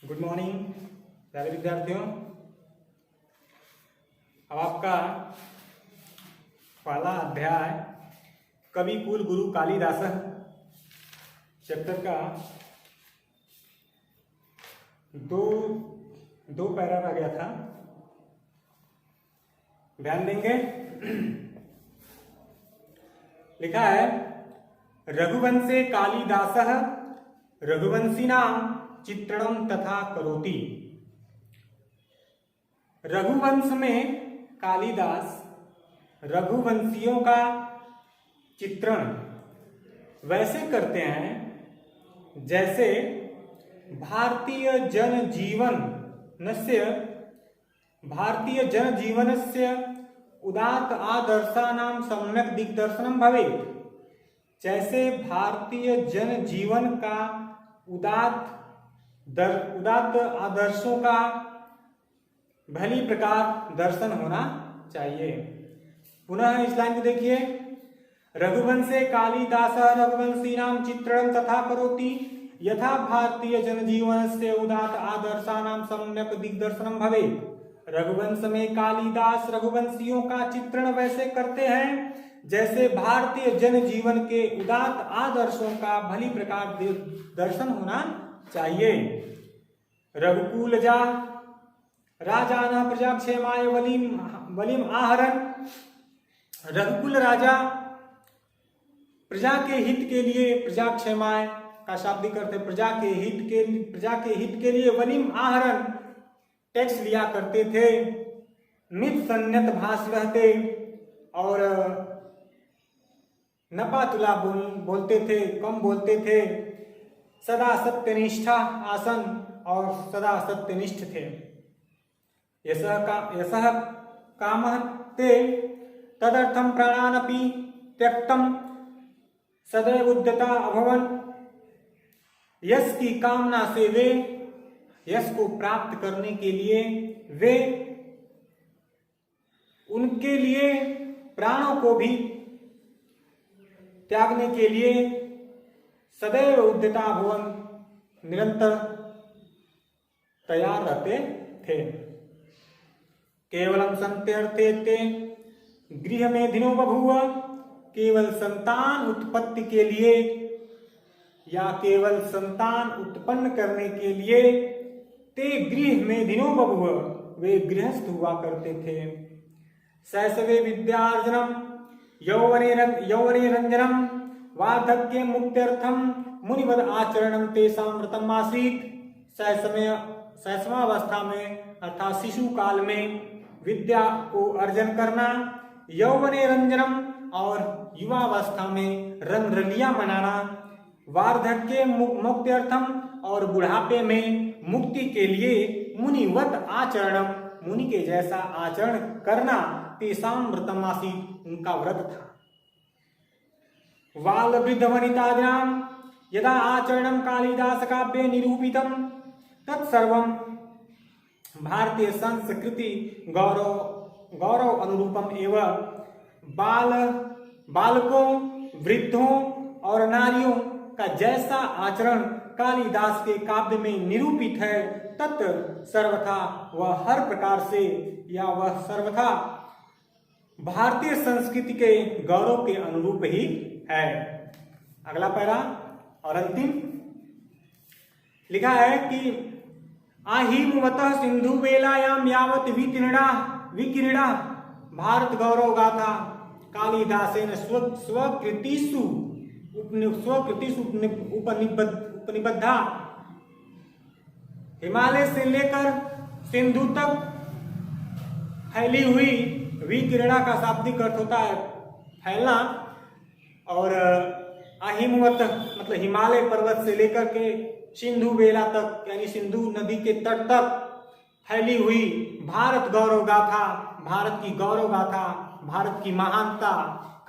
Good morning प्यारे विद्यार्थियों। अब आपका पहला अध्याय कवि कुल गुरु कालिदास चैप्टर का दो पैरा रह गया था, ध्यान देंगे। लिखा है रघुवंशे कालिदासः रघुवंशिनां चित्रणम तथा करोति। रघुवंश में कालिदास रघुवंशियों का चित्रण वैसे करते हैं जैसे भारतीय जनजीवनस्य उदात्त आदर्शानां सम्यक दिग्दर्शनम भवेत्। जैसे भारतीय जनजीवन का उदात्त आदर्शों का भली प्रकार दर्शन होना चाहिए। पुनः इस लाइन को देखिए, रघुवंशे कालिदास रघुवंशीनां चित्रणं तथा करोति यथा भारतीय जनजीवनस्य उदात्त आदर्शानां सम्यक दिग्दर्शनम भवेत्। रघुवंश में कालिदास रघुवंशियों का चित्रण वैसे करते हैं जैसे भारतीय जनजीवन के उदात्त आदर्शों का भली प्रकार दर्शन होना चाहिए। रघुकुलजा राजानः प्रजाक्षेमाय बलिम आहरन्। रघुकुल राजा प्रजा के हित के लिए, प्रजाक्षेमाय का शाब्दिक अर्थ है प्रजा के हित के लिए बलिम आहरन् टैक्स लिया करते थे। मित सन्यत भाष रहते और नपा तुला बोलते थे, कम बोलते थे। सदा सत्यनिष्ठा आसन और सदा सत्यनिष्ठ थे। यशः कामः ते तदर्थं प्राणानपि त्यक्तम् सदैव उद्यता अभवन्। यश की कामना से वे, यश को प्राप्त करने के लिए वे उनके लिए प्राणों को भी त्यागने के लिए सदैव उद्यता भवन निरंतर तैयार रहते थे। केवलम संत्यर्थे ते गृह मेधिनो बभूव। केवल संतान उत्पत्ति के लिए या केवल संतान उत्पन्न करने के लिए ते गृह मेधिनो बभूव, वे गृहस्थ हुआ करते थे। शैशवे विद्यार्जनम यौवने रंजनम वार्धक्ये मुक्त्यर्थम मुनिवद आचरणम तेषां व्रतम आसीत्। शैशवावस्था में अर्थात शिशु काल में विद्या को अर्जन करना, यौवने रंजनम और युवावस्था में रंग रलियां मनाना, वार्धक्ये मुक्त्यर्थम और बुढ़ापे में मुक्ति के लिए मुनिवत आचरणम, मुनि के जैसा आचरण करना, तेषां व्रतम आसीत्, उनका व्रत था। बाल वृद्ध वनितानां यदा आचरणं कालिदास काव्ये निरूपितं तत्सर्वं भारतीय संस्कृति गौरव अनुरूपम एवं बालकों, वृद्धों और नारियों का जैसा आचरण कालिदास के काव्य में निरूपित है तत् सर्वथा वह हर प्रकार से या वह सर्वथा भारतीय संस्कृति के गौरव के अनुरूप ही है। अगला पैरा और अंतिम लिखा है कि आहिमवतः सिंधु वेलायाम यावत विकीर्णा भारत गौरव गाथा कालिदासेन स्वकृतिषु उपनिबद्धा। हिमालय से लेकर सिंधु तक फैली हुई, विकीर्णा का शाब्दिक अर्थ होता है फैलना, और अहिमवत मतलब हिमालय पर्वत से लेकर के सिंधु वेला तक यानी सिंधु नदी के तट तक फैली हुई भारत गौरव गाथा, भारत की गौरव गाथा, भारत की महानता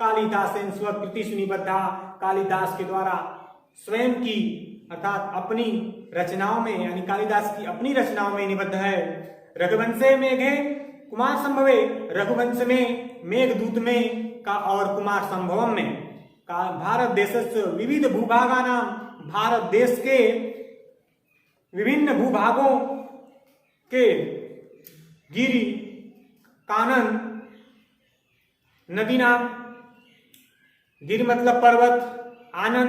कालिदासेन स्वकृतिषु निबद्धा, कालिदास के द्वारा स्वयं की अर्थात अपनी रचनाओं में यानी कालिदास की अपनी रचनाओं में निबद्ध है। रघुवंशे मेघे कुमार संभवे, रघुवंश में मेघदूत में का और कुमार संभवम में भारत देशस्य विविध भूभागानां, भारत देश के विभिन्न भूभागों के गिरि, कानन, नदी नाम, गिरि मतलब पर्वत, आनन,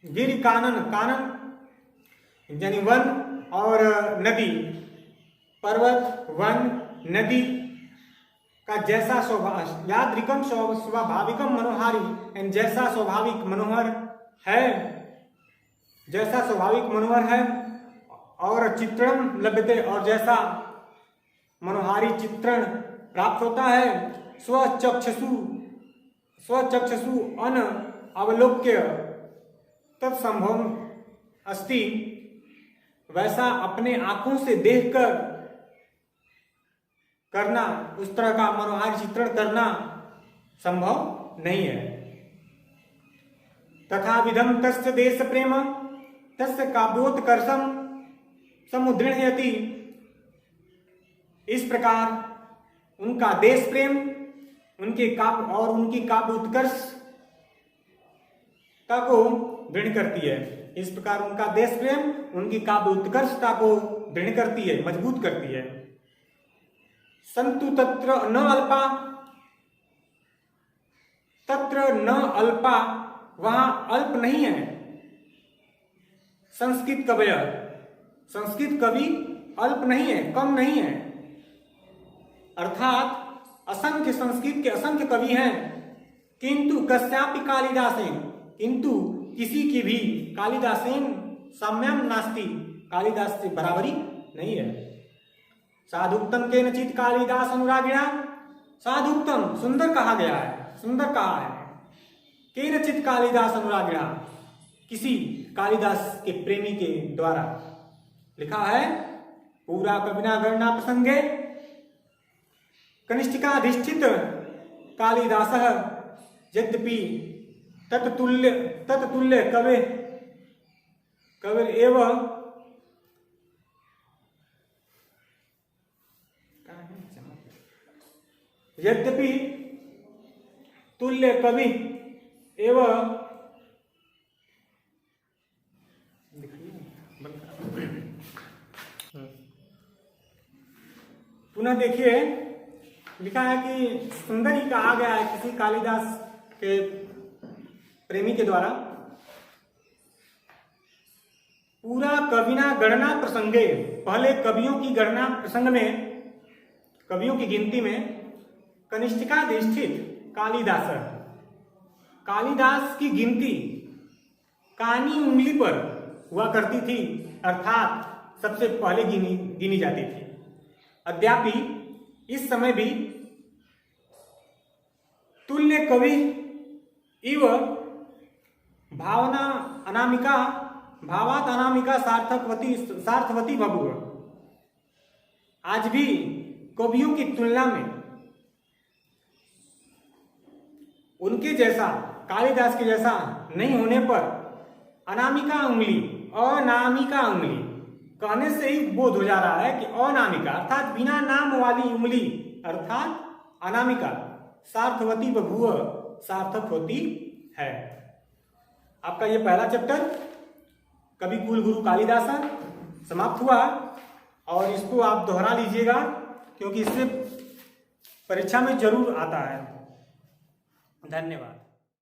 गिरि कानन, कानन यानी वन और नदी, पर्वत, वन, नदी का जैसा स्वभाव यादृकम स्वाभाविकम मनोहारी एंड जैसा स्वाभाविक मनोहर है, जैसा स्वाभाविक मनोहर है और चित्रण लभ्यते और जैसा मनोहारी चित्रण प्राप्त होता है, स्वचक्षुषु अन अवलोक्य तत्संभव अस्ति, वैसा अपने आंखों से देखकर करना, उस तरह का मनोहारी चित्रण करना संभव नहीं है। तथा विधम तस्य देश प्रेम तस्य काव्योत्कर्षम समुदृढ़यति, इस प्रकार उनका देश प्रेम उनके काव्य और उनकी काव्य उत्कर्षता को दृढ़ करती है। इस प्रकार उनका देश प्रेम उनकी काव्य उत्कर्षता को दृढ़ करती है, मजबूत करती है। संतु तत्र न अल्पा, तत्र न अल्पा, वहां अल्प नहीं है। संस्कृत कवय, संस्कृत कवि अल्प नहीं है, कम नहीं है। अर्थात असंख्य संस्कृत के असंख्य कवि हैं, किंतु कस्यापि कालिदासेन, किंतु किसी की भी कालिदासेन साम्यम नास्ति, कालिदास से बराबरी नहीं है। साधुक्तम केनचित कालिदास अनुरागिणा, साधुक्तम सुंदर कहा गया है, सुंदर कहा है। केनचित कालिदास अनुरागिणा, किसी कालिदास के प्रेमी के द्वारा लिखा है। पूरा कविना गणना प्रसंगे कनिष्ठिकाधिष्ठित कालिदास यद्यपि तत्तुल्य कवि एवं यद्यपि तुल्य कवि एवं पुनः देखिए लिखा है कि सुंदर ही कहा गया है किसी कालिदास के प्रेमी के द्वारा। पूरा कविना गणना प्रसंगे, पहले कवियों की गणना प्रसंग में, कवियों की गिनती में कनिष्ठिकाधिष्ठित कालिदास, कालिदास की गिनती कानी उंगली पर हुआ करती थी, अर्थात सबसे पहले गिनी जाती थी। अद्यापि इस समय भी तुल्य कवि इव भावात अनामिका सार्थवती बभुव, आज भी कवियों की तुलना में उनके जैसा, कालिदास के जैसा नहीं होने पर अनामिका उंगली, अनामिका उंगली कहने से ही बोध हो जा रहा है कि अनामिका अर्थात बिना नाम वाली उंगली अर्थात अनामिका सार्थवती बभुव, सार्थक होती है। आपका ये पहला चैप्टर कवि कुल गुरु कालिदास समाप्त हुआ और इसको आप दोहरा लीजिएगा क्योंकि इससे परीक्षा में जरूर आता है। धन्यवाद।